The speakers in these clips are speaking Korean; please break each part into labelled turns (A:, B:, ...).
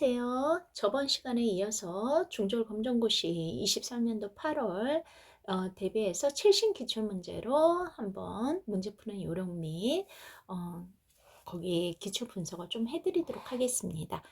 A: 안녕하세요. 저번 시간에 이어서 중졸검정고시 23년도 8월 대비해서 최신 기출문제로 한번 문제 푸는 요령 및 어, 거기 기출 분석을 좀 해드리도록 하겠습니다.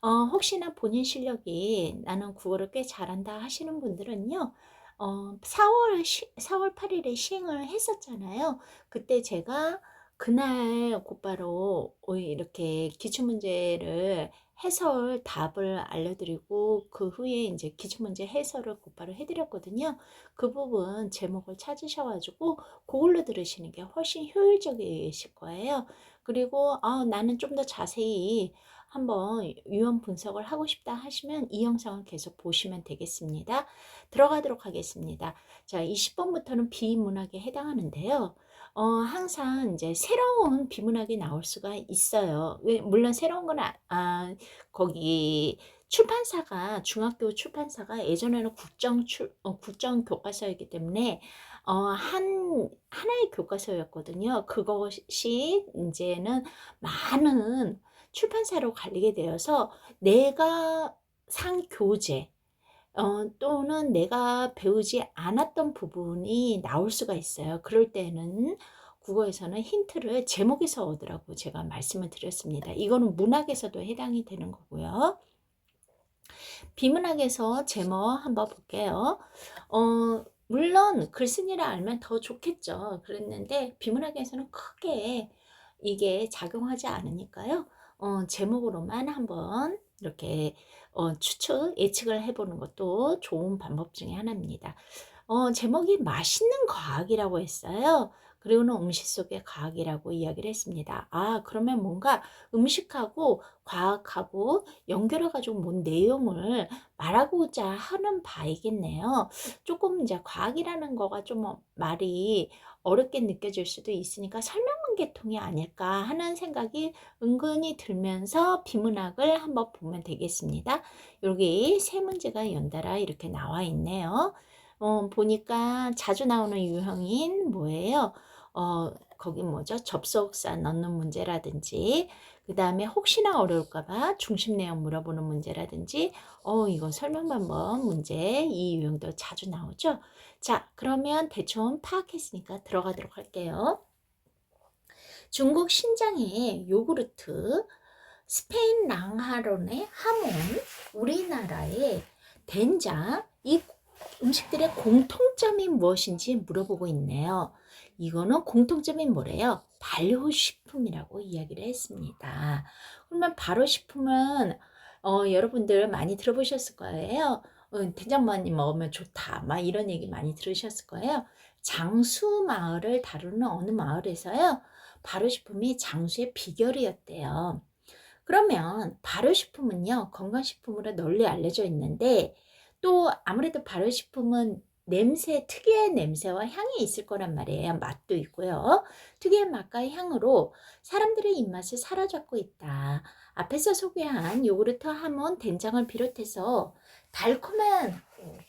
A: 혹시나 본인 실력이 나는 국어를 꽤 잘한다 하시는 분들은요. 4월 8일에 시행을 했었잖아요. 그때 제가 그날 곧바로 이렇게 기출문제를 해설 답을 알려드리고 그 후에 이제 기출문제 해설을 곧바로 해드렸거든요. 그 부분 제목을 찾으셔가지고 그걸로 들으시는 게 훨씬 효율적이실 거예요. 그리고 나는 좀 더 자세히 한번 유형 분석을 하고 싶다 하시면 이 영상을 계속 보시면 되겠습니다. 들어가도록 하겠습니다. 자, 20번부터는 비문학에 해당하는데요. 항상 이제 새로운 비문학이 나올 수가 있어요. 물론 새로운 건 거기 출판사가 중학교 출판사가 예전에는 국정 교과서이기 때문에 하나의 교과서였거든요. 그것이 이제는 많은 출판사로 갈리게 되어서 내가 산 교재 또는 내가 배우지 않았던 부분이 나올 수가 있어요. 그럴 때는 국어에서는 힌트를 제목에서 얻으라고 제가 말씀을 드렸습니다. 이거는 문학에서도 해당이 되는 거고요. 비문학에서 제목 한번 볼게요. 물론 글쓴이를 알면 더 좋겠죠. 그랬는데 비문학에서는 크게 이게 작용하지 않으니까요. 제목으로만 한번 이렇게 예측을 해보는 것도 좋은 방법 중에 하나입니다. 제목이 맛있는 과학이라고 했어요. 그리고는 음식 속의 과학이라고 이야기를 했습니다. 그러면 뭔가 음식하고 과학하고 연결해가지고 뭔 내용을 말하고자 하는 바이겠네요. 조금 이제 과학이라는 거가 좀 말이 어렵게 느껴질 수도 있으니까 설명문 계통이 아닐까 하는 생각이 은근히 들면서 비문학을 한번 보면 되겠습니다. 여기 세 문제가 연달아 이렇게 나와 있네요. 보니까 자주 나오는 유형인 뭐예요? 거기 뭐죠? 접속사 넣는 문제라든지, 그 다음에 혹시나 어려울까봐 중심 내용 물어보는 문제라든지, 이거 설명 방법 문제, 이 유형도 자주 나오죠? 자, 그러면 대충 파악했으니까 들어가도록 할게요. 중국 신장의 요구르트, 스페인 랑하론의 하몬, 우리나라의 된장, 이 음식들의 공통점이 무엇인지 물어보고 있네요. 이거는 공통점이 뭐래요? 발효식품이라고 이야기를 했습니다. 그러면 발효식품은 여러분들 많이 들어보셨을 거예요. 된장만이 먹으면 좋다 막 이런 얘기 많이 들으셨을 거예요. 장수 마을을 다루는 어느 마을에서요. 발효식품이 장수의 비결이었대요. 그러면 발효식품은요, 건강식품으로 널리 알려져 있는데, 또 아무래도 발효식품은 특유의 냄새와 향이 있을 거란 말이에요. 맛도 있고요. 특유의 맛과 향으로 사람들의 입맛을 사로잡고 있다. 앞에서 소개한 요구르트, 하몬, 된장을 비롯해서 달콤한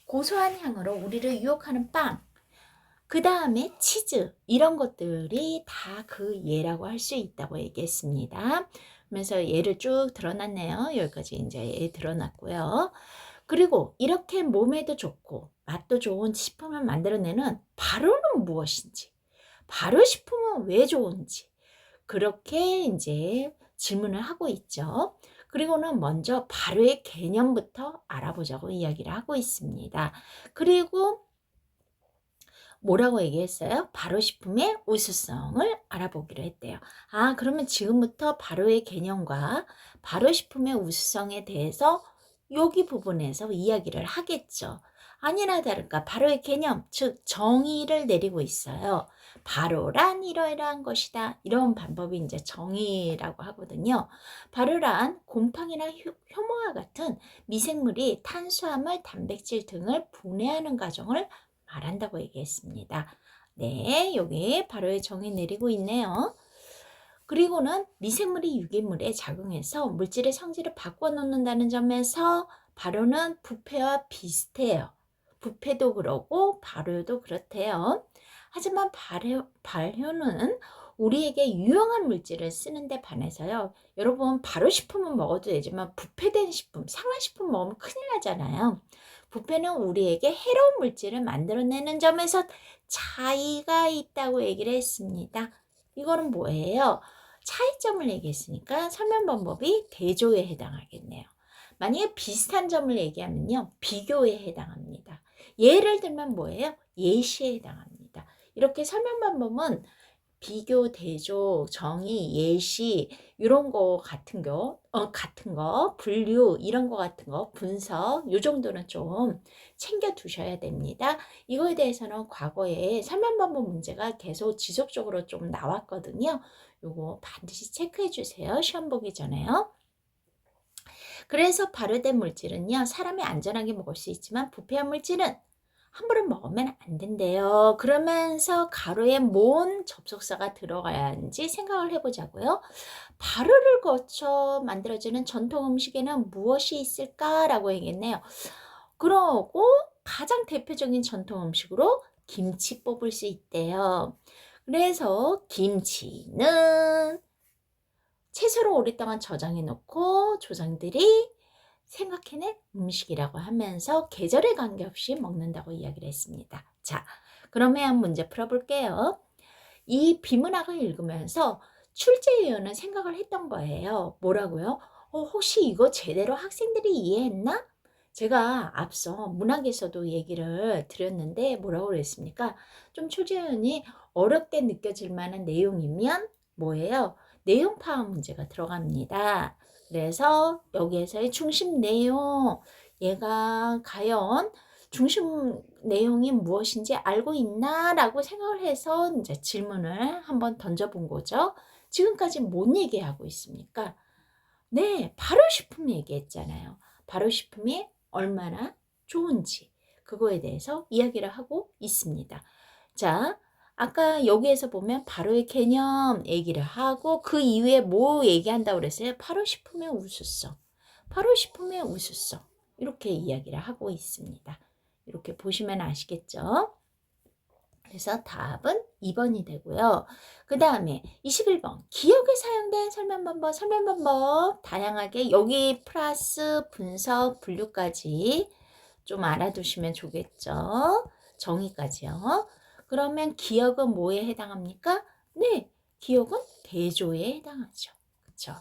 A: 고소한 향으로 우리를 유혹하는 빵, 그 다음에 치즈, 이런 것들이 다 그 예라고 할 수 있다고 얘기했습니다. 그러면서 예를 쭉 드러났네요. 여기까지 이제 예 드러났고요. 그리고 이렇게 몸에도 좋고 맛도 좋은 식품을 만들어내는 발효는 무엇인지, 발효식품은 왜 좋은지, 그렇게 이제 질문을 하고 있죠. 그리고는 먼저 발효의 개념부터 알아보자고 이야기를 하고 있습니다. 그리고 뭐라고 얘기했어요? 발효식품의 우수성을 알아보기로 했대요. 그러면 지금부터 발효의 개념과 발효식품의 우수성에 대해서 여기 부분에서 이야기를 하겠죠. 아니나 다를까 발효의 개념, 즉 정의를 내리고 있어요. 발효란 이러이러한 것이다. 이런 방법이 이제 정의라고 하거든요. 발효란 곰팡이나 효모와 같은 미생물이 탄수화물, 단백질 등을 분해하는 과정을 말한다고 얘기했습니다. 네, 여기 발효의 정의 내리고 있네요. 그리고는 미생물이 유기물에 작용해서 물질의 성질을 바꿔놓는다는 점에서 발효는 부패와 비슷해요. 부패도 그러고 발효도 그렇대요. 하지만 발효는 우리에게 유용한 물질을 쓰는데 반해서요. 여러분 발효식품은 먹어도 되지만 부패된 식품, 상한 식품 먹으면 큰일 나잖아요. 부패는 우리에게 해로운 물질을 만들어내는 점에서 차이가 있다고 얘기를 했습니다. 이거는 뭐예요? 차이점을 얘기했으니까 설명 방법이 대조에 해당하겠네요. 만약에 비슷한 점을 얘기하면요. 비교에 해당합니다. 예를 들면 뭐예요? 예시에 해당합니다. 이렇게 설명 방법은 비교, 대조, 정의, 예시 이런 거 같은 거, 분류 이런 거 같은 거, 분석 요 정도는 좀 챙겨 두셔야 됩니다. 이거에 대해서는 과거에 설명 방법 문제가 계속 지속적으로 좀 나왔거든요. 요거 반드시 체크해 주세요. 시험 보기 전에요. 그래서 발효된 물질은요, 사람이 안전하게 먹을 수 있지만 부패한 물질은 함부로 먹으면 안 된대요. 그러면서 가루에 뭔 접속사가 들어가야 하는지 생각을 해보자고요. 발효를 거쳐 만들어지는 전통 음식에는 무엇이 있을까라고 얘기했네요. 그러고 가장 대표적인 전통 음식으로 김치 뽑을 수 있대요. 그래서 김치는 채소로 오랫동안 저장해 놓고 조상들이 생각해낸 음식이라고 하면서 계절에 관계없이 먹는다고 이야기를 했습니다. 자, 그러면 문제 풀어볼게요. 이 비문학을 읽으면서 출제위원은 생각을 했던 거예요. 뭐라고요? 혹시 이거 제대로 학생들이 이해했나? 제가 앞서 문학에서도 얘기를 드렸는데 뭐라고 그랬습니까? 좀 출제위원이 어렵게 느껴질 만한 내용이면 뭐예요? 내용 파악 문제가 들어갑니다. 그래서 여기에서의 중심 내용, 얘가 과연 중심 내용이 무엇인지 알고 있나? 라고 생각을 해서 이제 질문을 한번 던져본 거죠. 지금까지 뭔 얘기하고 있습니까? 네, 발효식품 얘기했잖아요. 발효식품이 얼마나 좋은지 그거에 대해서 이야기를 하고 있습니다. 자, 아까 여기에서 보면 발효의 개념 얘기를 하고 그 이후에 뭐 얘기한다고 그랬어요? 발효식품의 우수성, 발효식품의 우수성 이렇게 이야기를 하고 있습니다. 이렇게 보시면 아시겠죠? 그래서 답은 2번이 되고요. 그 다음에 21번 기억에 사용된 설명 방법 다양하게 여기 플러스 분석 분류까지 좀 알아두시면 좋겠죠. 정의까지요. 그러면 기억은 뭐에 해당합니까? 네, 기억은 대조에 해당하죠. 그렇죠?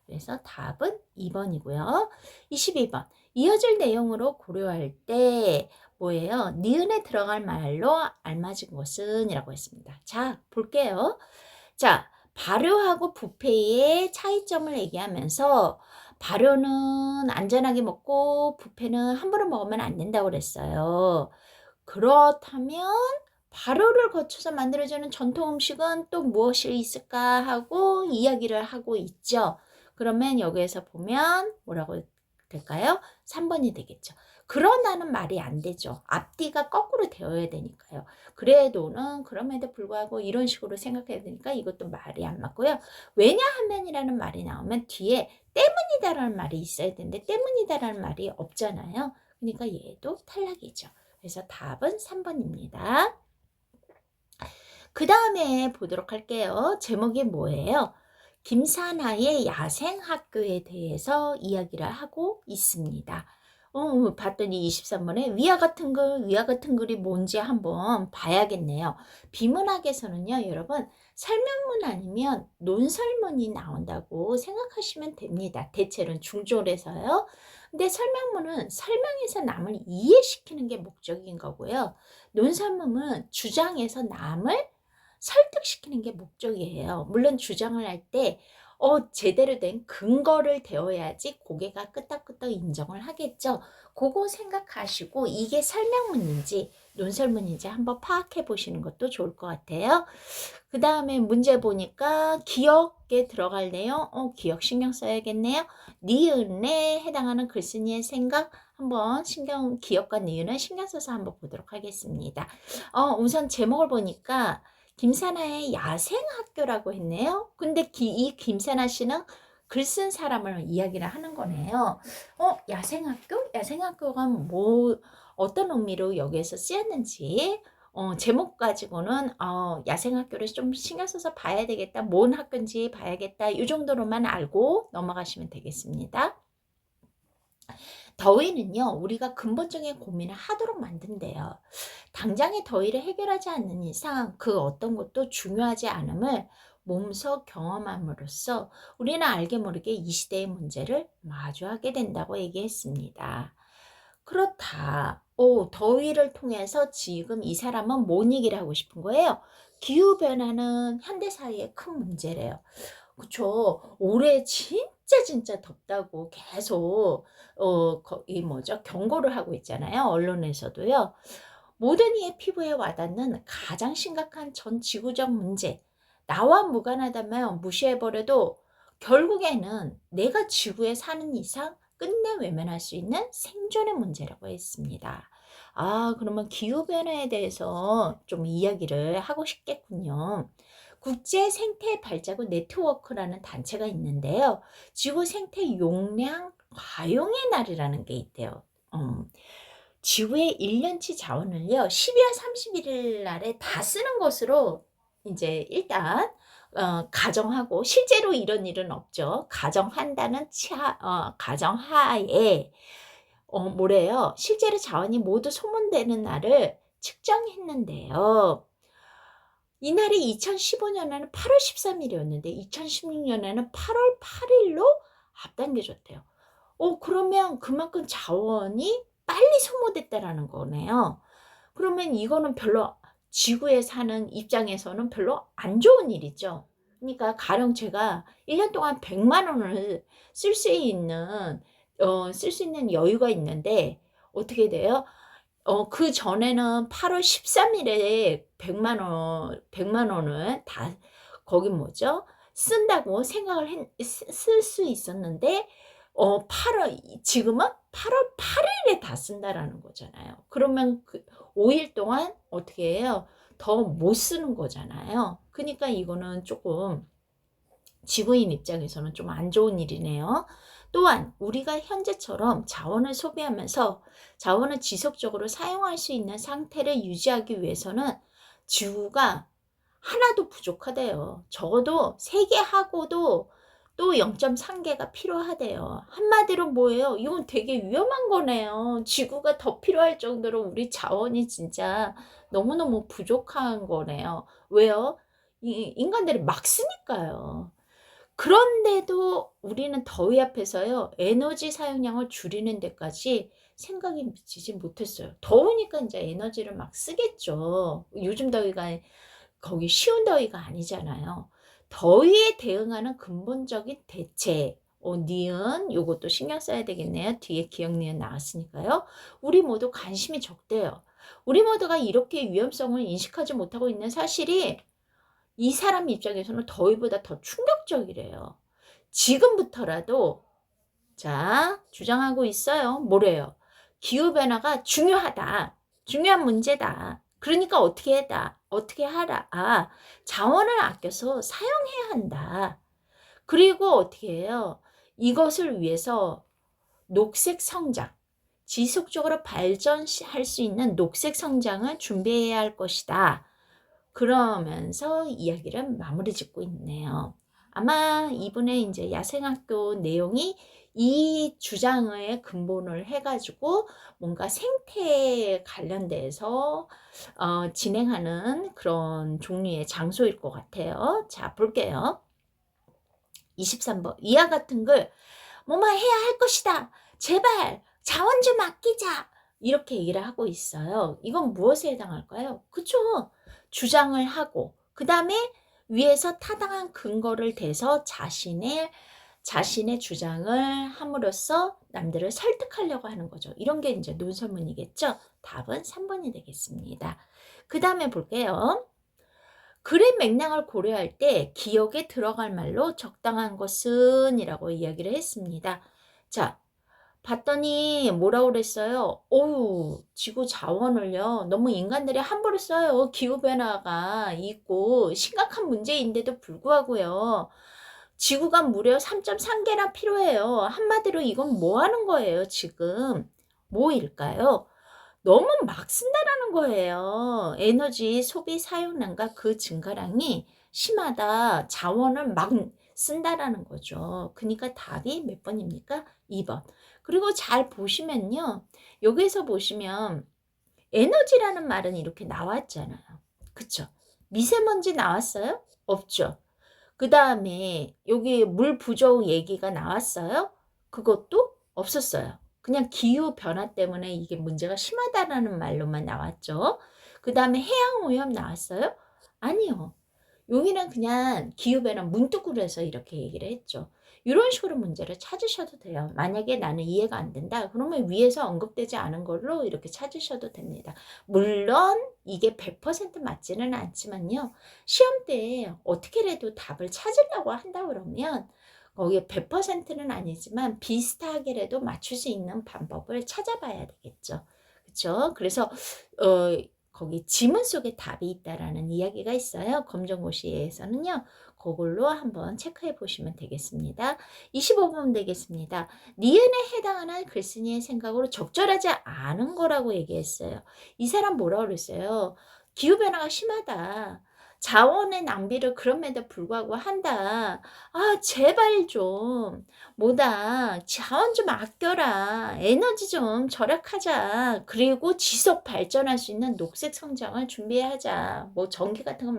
A: 그래서 답은 2번이고요. 22번 이어질 내용으로 고려할 때 뭐예요? 니은에 들어갈 말로 알맞은 것은 이라고 했습니다. 자, 볼게요. 자, 발효하고 부패의 차이점을 얘기하면서 발효는 안전하게 먹고 부패는 함부로 먹으면 안 된다고 그랬어요. 그렇다면 발효를 거쳐서 만들어지는 전통 음식은 또 무엇이 있을까 하고 이야기를 하고 있죠. 그러면 여기에서 보면 뭐라고 될까요? 3번이 되겠죠. 그러나는 말이 안 되죠. 앞뒤가 거꾸로 되어야 되니까요. 그래도는 그럼에도 불구하고 이런 식으로 생각해야 되니까 이것도 말이 안 맞고요. 왜냐하면이라는 말이 나오면 뒤에 때문이다라는 말이 있어야 되는데 때문이다라는 말이 없잖아요. 그러니까 얘도 탈락이죠. 그래서 답은 3번입니다. 그 다음에 보도록 할게요. 제목이 뭐예요? 김사나의 야생학교에 대해서 이야기를 하고 있습니다. 봤더니 23번에 위와 같은 글이 뭔지 한번 봐야겠네요. 비문학에서는요, 여러분, 설명문 아니면 논설문이 나온다고 생각하시면 됩니다. 대체로는 중졸에서요. 근데 설명문은 설명해서 남을 이해시키는 게 목적인 거고요. 논설문은 주장해서 남을 설득시키는 게 목적이에요. 물론 주장을 할 때 제대로 된 근거를 대어야지 고개가 끄덕끄덕 인정을 하겠죠. 그거 생각하시고 이게 설명문인지 논설문인지 한번 파악해 보시는 것도 좋을 것 같아요. 그 다음에 문제 보니까 기억에 들어갈 내용, 기억 신경 써야겠네요. 니은에 해당하는 글쓴이의 생각 한번 기억과 니은은 신경 써서 한번 보도록 하겠습니다. 우선 제목을 보니까 김사나의 야생학교라고 했네요. 근데 이 김사나 씨는 글 쓴 사람을 이야기를 하는 거네요. 야생학교? 야생학교가 어떤 의미로 여기에서 쓰였는지 제목 가지고는 야생학교를 좀 신경 써서 봐야 되겠다. 뭔 학교인지 봐야겠다. 이 정도로만 알고 넘어가시면 되겠습니다. 더위는요, 우리가 근본적인 고민을 하도록 만든대요. 당장의 더위를 해결하지 않는 이상 그 어떤 것도 중요하지 않음을 몸소 경험함으로써 우리는 알게 모르게 이 시대의 문제를 마주하게 된다고 얘기했습니다. 그렇다. 더위를 통해서 지금 이 사람은 뭔 얘기를 하고 싶은 거예요? 기후변화는 현대사회의 큰 문제래요. 그쵸. 올해 진짜 덥다고 계속 이 뭐죠? 경고를 하고 있잖아요. 언론에서도요. 모든 이의 피부에 와닿는 가장 심각한 전 지구적 문제. 나와 무관하다면 무시해버려도 결국에는 내가 지구에 사는 이상 끝내 외면할 수 있는 생존의 문제라고 했습니다. 그러면 기후변화에 대해서 좀 이야기를 하고 싶겠군요. 국제 생태 발자국 네트워크라는 단체가 있는데요. 지구 생태 용량 과용의 날이라는 게 있대요. 지구의 1년치 자원을요, 12월 31일 날에 다 쓰는 것으로 이제 일단 가정하고, 실제로 이런 일은 없죠. 가정한다는 가정하에 뭐래요? 실제로 자원이 모두 소모되는 날을 측정했는데요. 이날이 2015년에는 8월 13일이었는데 2016년에는 8월 8일로 앞당겨졌대요. 그러면 그만큼 자원이 빨리 소모됐다라는 거네요. 그러면 이거는 별로 지구에 사는 입장에서는 별로 안 좋은 일이죠. 그러니까 가령 제가 1년 동안 100만 원을 쓸 수 있는 여유가 있는데 어떻게 돼요? 그 전에는 8월 13일에 100만 원을 다 거기 뭐죠? 쓴다고 생각을 쓸 수 있었는데 8월 지금은 8월 8일에 다 쓴다라는 거잖아요. 그러면 그 5일 동안 어떻게 해요? 더 못 쓰는 거잖아요. 그러니까 이거는 조금 지구인 입장에서는 좀 안 좋은 일이네요. 또한 우리가 현재처럼 자원을 소비하면서 자원을 지속적으로 사용할 수 있는 상태를 유지하기 위해서는 지구가 하나도 부족하대요. 적어도 3개 하고도 또 0.3개가 필요하대요. 한마디로 뭐예요? 이건 되게 위험한 거네요. 지구가 더 필요할 정도로 우리 자원이 진짜 너무너무 부족한 거네요. 왜요? 인간들이 막 쓰니까요. 그런데도 우리는 더위 앞에서요, 에너지 사용량을 줄이는 데까지 생각이 미치지 못했어요. 더우니까 이제 에너지를 막 쓰겠죠. 요즘 더위가 거기 쉬운 더위가 아니잖아요. 더위에 대응하는 근본적인 대책. 니은 요것도 신경 써야 되겠네요. 뒤에 기억 니은 나왔으니까요. 우리 모두 관심이 적대요. 우리 모두가 이렇게 위험성을 인식하지 못하고 있는 사실이 이 사람 입장에서는 더위보다 더 충격적이래요. 지금부터라도 주장하고 있어요. 뭐래요? 기후변화가 중요하다. 중요한 문제다. 그러니까 어떻게 하라. 자원을 아껴서 사용해야 한다. 그리고 어떻게 해요? 이것을 위해서 녹색 성장, 지속적으로 발전할 수 있는 녹색 성장을 준비해야 할 것이다. 그러면서 이야기를 마무리 짓고 있네요. 아마 이분의 이제 야생학교 내용이 이 주장의 근본을 해가지고 뭔가 생태에 관련돼서 진행하는 그런 종류의 장소일 것 같아요. 자, 볼게요. 23번. 이와 같은 글, 뭐뭐 해야 할 것이다. 제발 자원 좀 아끼자. 이렇게 얘기를 하고 있어요. 이건 무엇에 해당할까요? 그쵸? 주장을 하고 그 다음에 위에서 타당한 근거를 대서 자신의 주장을 함으로써 남들을 설득하려고 하는 거죠. 이런 게 이제 논설문이겠죠. 답은 3번이 되겠습니다. 그 다음에 볼게요. 글의 맥락을 고려할 때 기억에 들어갈 말로 적당한 것은 이라고 이야기를 했습니다. 자, 봤더니 뭐라고 그랬어요? 지구 자원을요, 너무 인간들이 함부로 써요. 기후변화가 있고 심각한 문제인데도 불구하고요. 지구가 무려 3.3개나 필요해요. 한마디로 이건 뭐 하는 거예요, 지금? 뭐일까요? 너무 막 쓴다라는 거예요. 에너지 소비 사용량과 그 증가량이 심하다. 자원을 막 쓴다라는 거죠. 그러니까 답이 몇 번입니까? 2번. 그리고 잘 보시면요. 여기서 보시면 에너지라는 말은 이렇게 나왔잖아요. 그쵸? 미세먼지 나왔어요? 없죠. 그 다음에 여기 물 부족 얘기가 나왔어요? 그것도 없었어요. 그냥 기후 변화 때문에 이게 문제가 심하다라는 말로만 나왔죠. 그 다음에 해양 오염 나왔어요? 아니요. 여기는 그냥 기후변화 문득으로 해서 이렇게 얘기를 했죠. 이런 식으로 문제를 찾으셔도 돼요. 만약에 나는 이해가 안 된다. 그러면 위에서 언급되지 않은 걸로 이렇게 찾으셔도 됩니다. 물론 이게 100% 맞지는 않지만요. 시험 때 어떻게라도 답을 찾으려고 한다 그러면 거기에 100%는 아니지만 비슷하게라도 맞출 수 있는 방법을 찾아봐야 되겠죠. 그렇죠? 그래서 거기 지문 속에 답이 있다라는 이야기가 있어요. 검정고시에서는요. 그걸로 한번 체크해 보시면 되겠습니다. 25번 되겠습니다. 니은에 해당하는 글쓴이의 생각으로 적절하지 않은 거라고 얘기했어요. 이 사람 뭐라고 그랬어요? 기후변화가 심하다. 자원의 낭비를 그럼에도 불구하고 한다. 아, 제발 좀 뭐다. 자원 좀 아껴라. 에너지 좀 절약하자. 그리고 지속 발전할 수 있는 녹색 성장을 준비하자. 뭐 전기 같은 거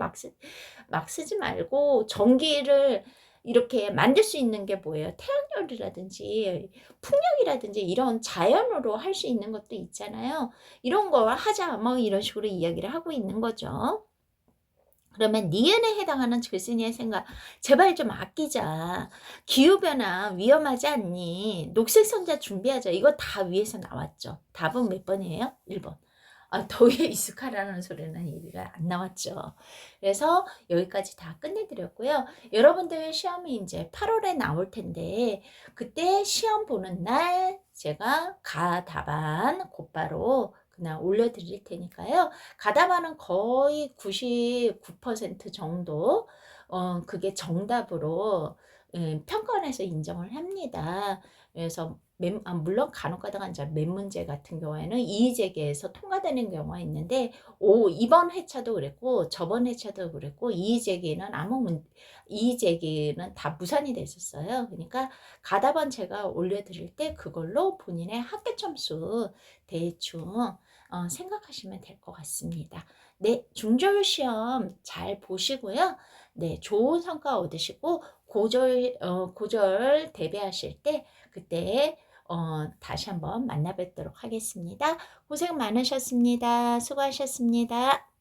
A: 막 쓰지 말고 전기를 이렇게 만들 수 있는 게 뭐예요? 태양열이라든지 풍력이라든지 이런 자연으로 할 수 있는 것도 있잖아요. 이런 거 하자. 뭐 이런 식으로 이야기를 하고 있는 거죠. 그러면 니은에 해당하는 글쓴이의 생각, 제발 좀 아끼자. 기후변화 위험하지 않니? 녹색 성장 준비하자. 이거 다 위에서 나왔죠. 답은 몇 번이에요? 1번. 아, 더위에 익숙하라는 소리는 얘기가 안 나왔죠. 그래서 여기까지 다 끝내드렸고요. 여러분들 시험이 이제 8월에 나올 텐데, 그때 시험 보는 날 제가 답안 곧바로 그냥 올려드릴 테니까요. 가담하는 거의 99% 정도 그게 정답으로 평가원에서 인정을 합니다. 그래서 물론 간혹가다가 이제 몇 문제 같은 경우에는 이의제기에서 통과되는 경우가 있는데 이번 회차도 그랬고 저번 회차도 그랬고 이의제기는 다 무산이 됐었어요. 그러니까 가답안 제가 올려드릴 때 그걸로 본인의 합계 점수 대충 생각하시면 될 것 같습니다. 네, 중졸 시험 잘 보시고요. 네, 좋은 성과 얻으시고 고졸 대비하실 때 그때 다시 한번 만나 뵙도록 하겠습니다. 고생 많으셨습니다. 수고하셨습니다.